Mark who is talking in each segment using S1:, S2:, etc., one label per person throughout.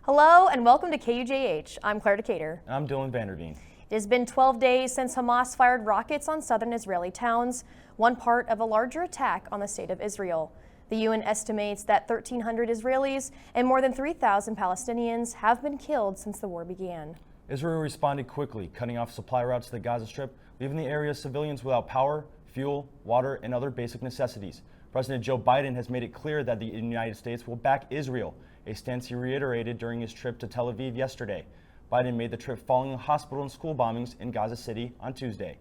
S1: Hello and welcome to KUJH. I'm Claire Decatur.
S2: And I'm Dylan Vanderveen.
S1: It has been 12 days since Hamas fired rockets on southern Israeli towns, one part of a larger attack on the state of Israel. The UN estimates that 1,300 Israelis and more than 3,000 Palestinians have been killed since the war began.
S2: Israel responded quickly, cutting off supply routes to the Gaza Strip, leaving the area's civilians without power, fuel, water, and other basic necessities. President Joe Biden has made it clear that the United States will back Israel, a stance he reiterated during his trip to Tel Aviv yesterday. Biden made the trip following hospital and school bombings in Gaza City on Tuesday.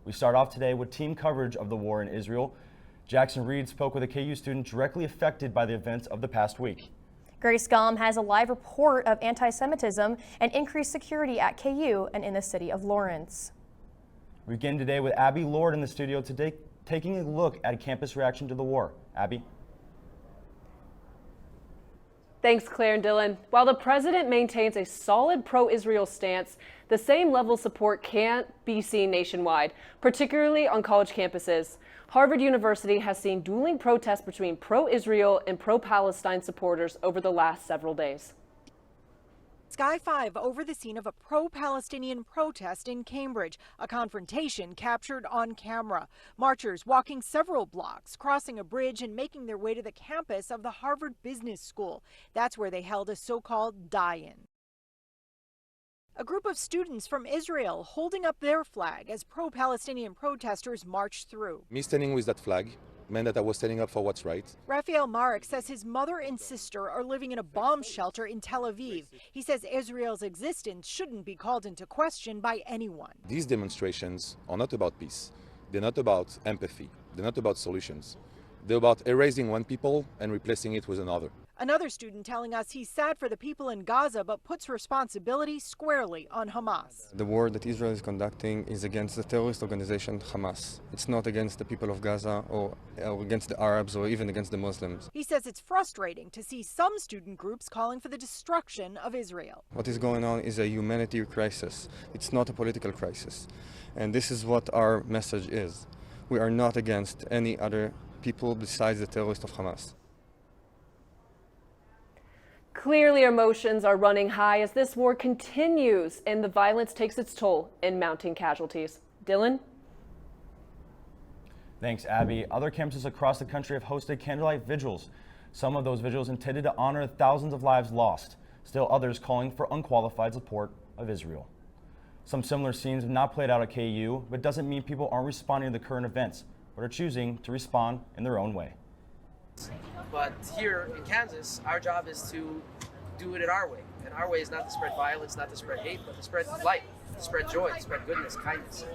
S2: We start off today with team coverage of the war in Israel. Jackson Reed spoke with a KU student directly affected by the events of the past week.
S1: Grace Gum has a live report of anti-Semitism and increased security at KU and in the city of Lawrence.
S2: We begin today with Abby Lord in the studio today, taking a look at campus reaction to the war. Abby?
S3: Thanks, Claire and Dylan. While the president maintains a solid pro-Israel stance, the same level of support can't be seen nationwide, particularly on college campuses. Harvard University has seen dueling protests between pro-Israel and pro-Palestine supporters over the last several days.
S4: Sky 5 over the scene of a pro-Palestinian protest in Cambridge, a confrontation captured on camera. Marchers walking several blocks, crossing a bridge and making their way to the campus of the Harvard Business School. That's where they held a so-called die-in. A group of students from Israel holding up their flag as pro-Palestinian protesters marched through.
S5: Me standing with that flag meant that I was standing up for what's right.
S4: Raphael Marek says his mother and sister are living in a bomb shelter in Tel Aviv. He says Israel's existence shouldn't be called into question by anyone.
S5: These demonstrations are not about peace. They're not about empathy. They're not about solutions. They're about erasing one people and replacing it with another.
S4: Another student telling us he's sad for the people in Gaza, but puts responsibility squarely on Hamas.
S6: The war that Israel is conducting is against the terrorist organization Hamas. It's not against the people of Gaza or against the Arabs or even against the Muslims.
S4: He says it's frustrating to see some student groups calling for the destruction of Israel.
S6: What is going on is a humanitarian crisis. It's not a political crisis. And this is what our message is. We are not against any other people besides the terrorists of Hamas.
S3: Clearly, emotions are running high as this war continues and the violence takes its toll in mounting casualties. Dylan?
S2: Thanks, Abby. Other campuses across the country have hosted candlelight vigils. Some of those vigils intended to honor thousands of lives lost. Still others calling for unqualified support of Israel. Some similar scenes have not played out at KU, but doesn't mean people aren't responding to the current events, but are choosing to respond in their own way.
S7: But here in Kansas, our job is to do it in our way. And our way is not to spread violence, not to spread hate, but to spread light, to spread joy, to spread goodness, kindness.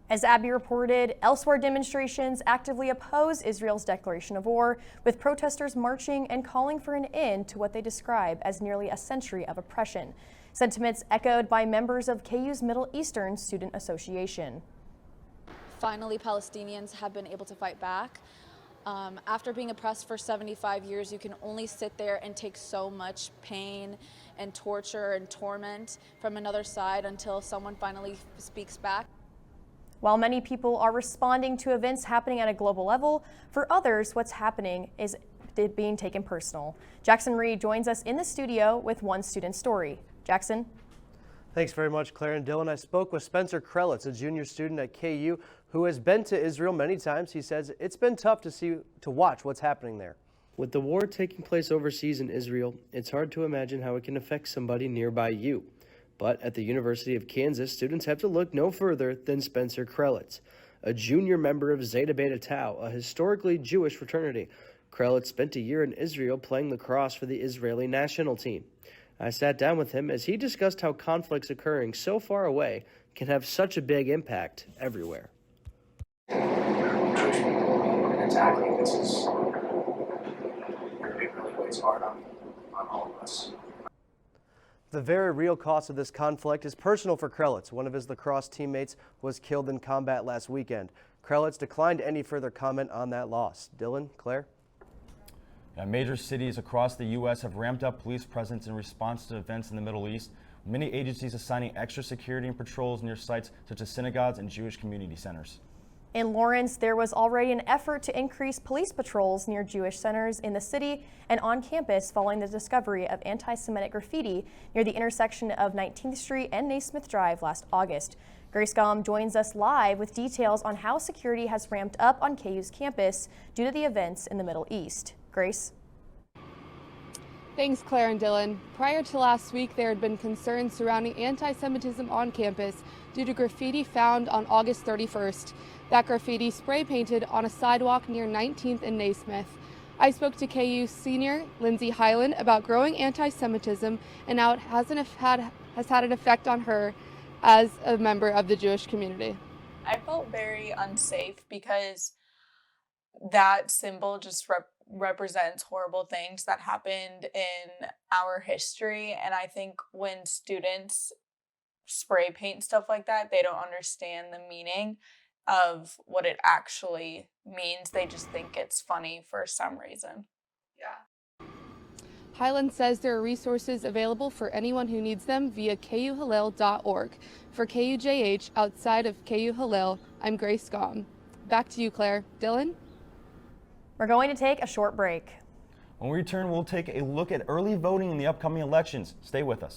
S1: As Abby reported, elsewhere demonstrations actively oppose Israel's declaration of war, with protesters marching and calling for an end to what they describe as nearly a century of oppression. Sentiments echoed by members of KU's Middle Eastern Student Association.
S8: Finally, Palestinians have been able to fight back. After being oppressed for 75 years, you can only sit there and take so much pain and torture and torment from another side until someone finally speaks back.
S1: While many people are responding to events happening at a global level, for others, what's happening is being taken personal. Jackson Reed joins us in the studio with one student's story. Jackson?
S9: Thanks very much, Claire and Dylan. I spoke with Spencer Krelitz, a junior student at KU who has been to Israel many times. He says it's been tough to watch what's happening there. With the war taking place overseas in Israel, it's hard to imagine how it can affect somebody nearby you. But at the University of Kansas, students have to look no further than Spencer Krelitz, a junior member of Zeta Beta Tau, a historically Jewish fraternity. Krelitz spent a year in Israel playing lacrosse for the Israeli national team. I sat down with him as he discussed how conflicts occurring so far away can have such a big impact everywhere.
S10: Jewish people being attacked like this is it really weighs hard on all of us.
S9: The very real cost of this conflict is personal for Krelitz. One of his lacrosse teammates was killed in combat last weekend. Krelitz declined any further comment on that loss. Dylan, Claire?
S2: Major cities across the U.S. have ramped up police presence in response to events in the Middle East, with many agencies assigning extra security and patrols near sites such as synagogues and Jewish community centers.
S1: In Lawrence, there was already an effort to increase police patrols near Jewish centers in the city and on campus following the discovery of anti-Semitic graffiti near the intersection of 19th Street and Naismith Drive last August. Grace Gom joins us live with details on how security has ramped up on KU's campus due to the events in the Middle East. Grace?
S11: Thanks, Claire and Dylan. Prior to last week, there had been concerns surrounding anti-Semitism on campus due to graffiti found on August 31st. That graffiti spray painted on a sidewalk near 19th and Naismith. I spoke to KU senior Lindsay Hyland about growing anti-Semitism and how it has had an effect on her as a member of the Jewish community.
S12: I felt very unsafe because that symbol just represents horrible things that happened in our history, and I think when students spray paint stuff like that, they don't understand the meaning of what it actually means. They just think it's funny for some reason. Yeah.
S11: Hyland says there are resources available for anyone who needs them via KUHallel.org. For KUJH, outside of KU Hallel, I'm Grace Gom. Back to you, Claire. Dylan?
S1: We're going to take a short break.
S2: When we return, we'll take a look at early voting in the upcoming elections. Stay with us.